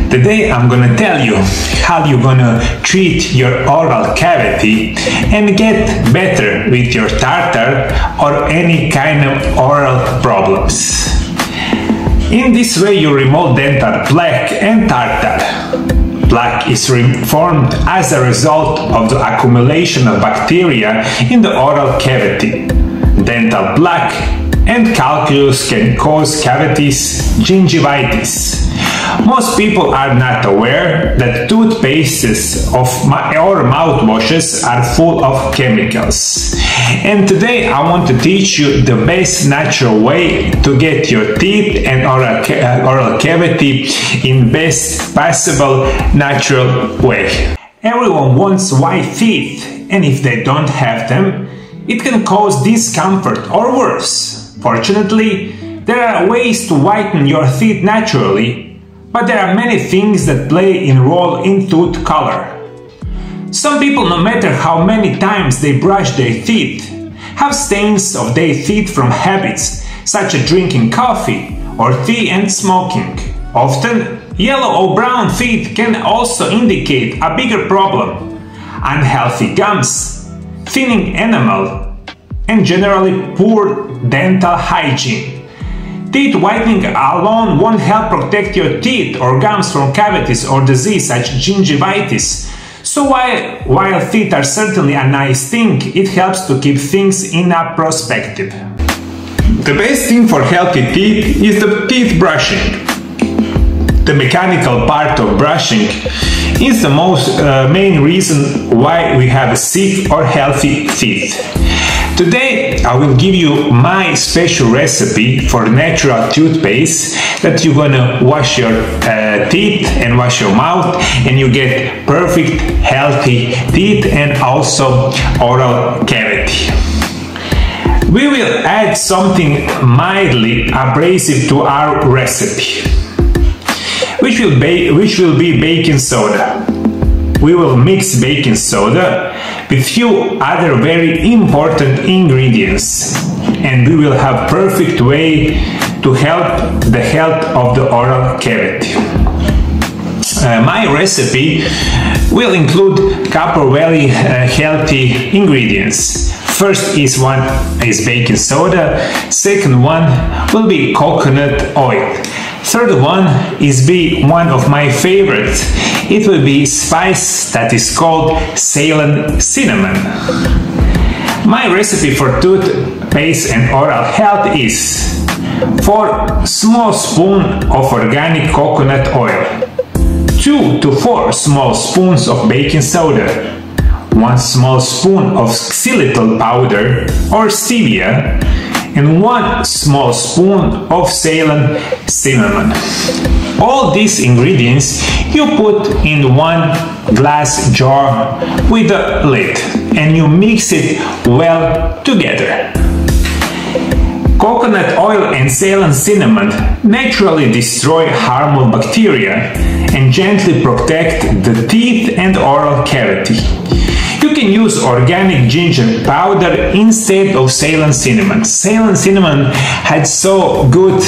Today I'm gonna tell you how you're gonna treat your oral cavity and get better with your tartar or any kind of oral problems. In this way you remove dental plaque and tartar. Plaque is formed as a result of the accumulation of bacteria in the oral cavity. Dental plaque and calculus can cause cavities, gingivitis. Most people are not aware that toothpastes or mouthwashes are full of chemicals. And today I want to teach you the best natural way to get your teeth and oral cavity in best possible natural way. Everyone wants white teeth, and if they don't have them, it can cause discomfort or worse. Fortunately, there are ways to whiten your teeth naturally, but there are many things that play a role in tooth color. Some people, no matter how many times they brush their teeth, have stains of their teeth from habits such as drinking coffee or tea and smoking. Often, yellow or brown teeth can also indicate a bigger problem: unhealthy gums, thinning enamel, and generally poor dental hygiene. Teeth whitening alone won't help protect your teeth or gums from cavities or disease such as gingivitis. So while teeth are certainly a nice thing, it helps to keep things in a perspective. The best thing for healthy teeth is the teeth brushing. The mechanical part of brushing is the main reason why we have sick or healthy teeth. Today I will give you my special recipe for natural toothpaste that you're gonna wash your teeth and wash your mouth, and you get perfect healthy teeth and also oral cavity. We will add something mildly abrasive to our recipe, which will be baking soda. We will mix baking soda with few other very important ingredients, and we will have perfect way to help the health of the oral cavity. My recipe will include couple very healthy ingredients. First one is baking soda, second one will be coconut oil. Third one is one of my favorites. It will be spice that is called Ceylon cinnamon. My recipe for toothpaste and oral health is 4 small spoons of organic coconut oil, 2 to 4 small spoons of baking soda, 1 small spoon of xylitol powder or stevia, and 1 small spoon of Ceylon cinnamon. All these ingredients you put in 1 glass jar with a lid, and you mix it well together. Coconut oil and Ceylon cinnamon naturally destroy harmful bacteria and gently protect the teeth and oral cavity. You can use organic ginger powder instead of Ceylon cinnamon. Ceylon cinnamon has so good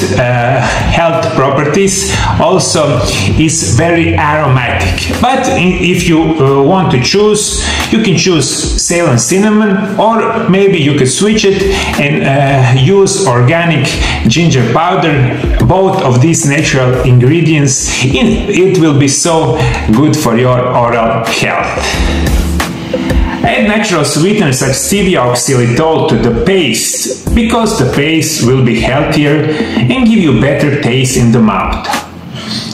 health properties, also is very aromatic. But if you want to choose, you can choose Ceylon cinnamon, or maybe you could switch it and use organic ginger powder. Both of these natural ingredients, it will be so good for your oral health. Add natural sweeteners such stevia or xylitol to the paste, because the paste will be healthier and give you better taste in the mouth.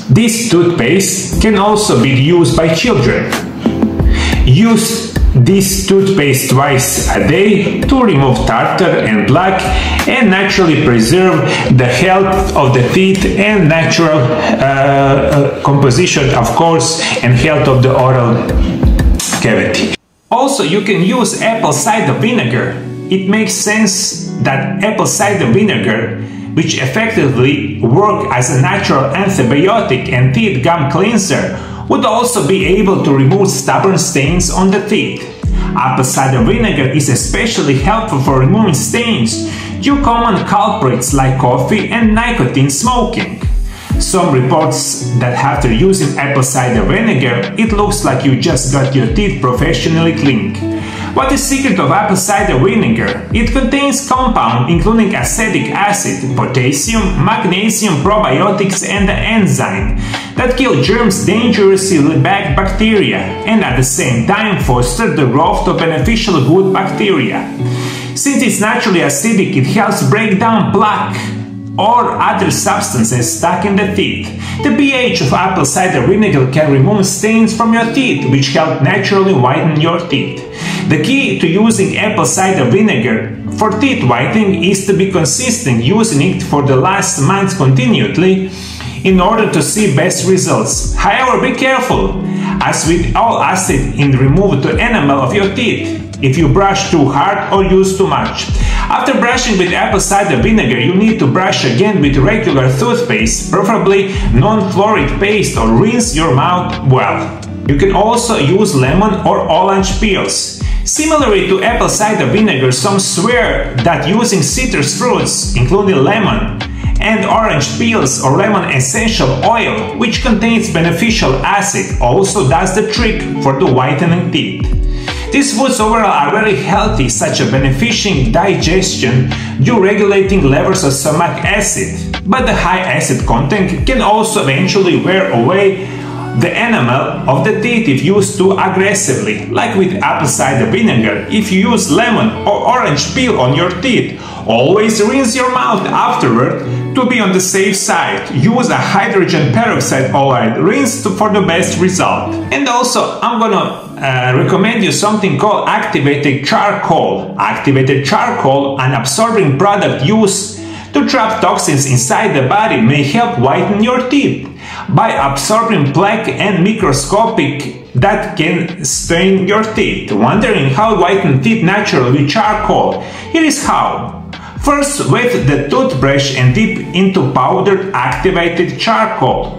This toothpaste can also be used by children. Use this toothpaste twice a day to remove tartar and plaque and naturally preserve the health of the teeth and natural composition, of course, and health of the oral cavity. Also, you can use apple cider vinegar. It makes sense that apple cider vinegar, which effectively works as a natural antibiotic and teeth gum cleanser, would also be able to remove stubborn stains on the teeth. Apple cider vinegar is especially helpful for removing stains due common culprits like coffee and nicotine smoking. Some reports that after using apple cider vinegar, it looks like you just got your teeth professionally cleaned. What is the secret of apple cider vinegar? It contains compounds including acetic acid, potassium, magnesium, probiotics and an enzyme that kill germs, dangerously bad bacteria, and at the same time foster the growth of beneficial good bacteria. Since it's naturally acidic, it helps break down plaque or other substances stuck in the teeth. The pH of apple cider vinegar can remove stains from your teeth, which help naturally whiten your teeth. The key to using apple cider vinegar for teeth whitening is to be consistent using it for the last month continually in order to see best results. However, be careful, as with all acid in remove the enamel of your teeth if you brush too hard or use too much. After brushing with apple cider vinegar, you need to brush again with regular toothpaste, preferably non-fluoride paste, or rinse your mouth well. You can also use lemon or orange peels. Similarly to apple cider vinegar, some swear that using citrus fruits, including lemon and orange peels or lemon essential oil, which contains beneficial acid, also does the trick for the whitening teeth. These foods overall are very healthy, such as benefiting digestion due regulating levels of stomach acid, but the high acid content can also eventually wear away the enamel of the teeth if used too aggressively. Like with apple cider vinegar, if you use lemon or orange peel on your teeth, always rinse your mouth afterward to be on the safe side. Use a hydrogen peroxide oil rinse for the best result. And also, I'm gonna recommend you something called activated charcoal. Activated charcoal, an absorbing product used to trap toxins inside the body, may help whiten your teeth by absorbing plaque and microscopic that can stain your teeth. Wondering how to whiten teeth naturally with charcoal? Here is how. First, wet the toothbrush and dip into powdered activated charcoal.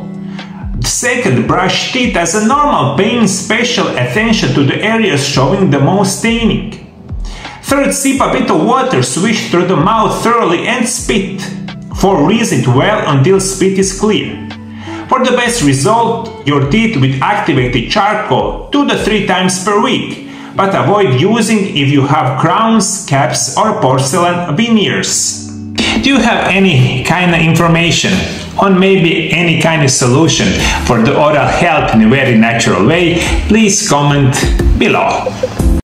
Second, brush teeth as a normal, paying special attention to the areas showing the most staining. Third, sip a bit of water, swish through the mouth thoroughly and spit. 4. Rinse it well until spit is clear. For the best result, your teeth with activated charcoal 2 to 3 times per week, but avoid using if you have crowns, caps or porcelain veneers. Do you have any kind of information on maybe any kind of solution for the oral health in a very natural way? Please comment below.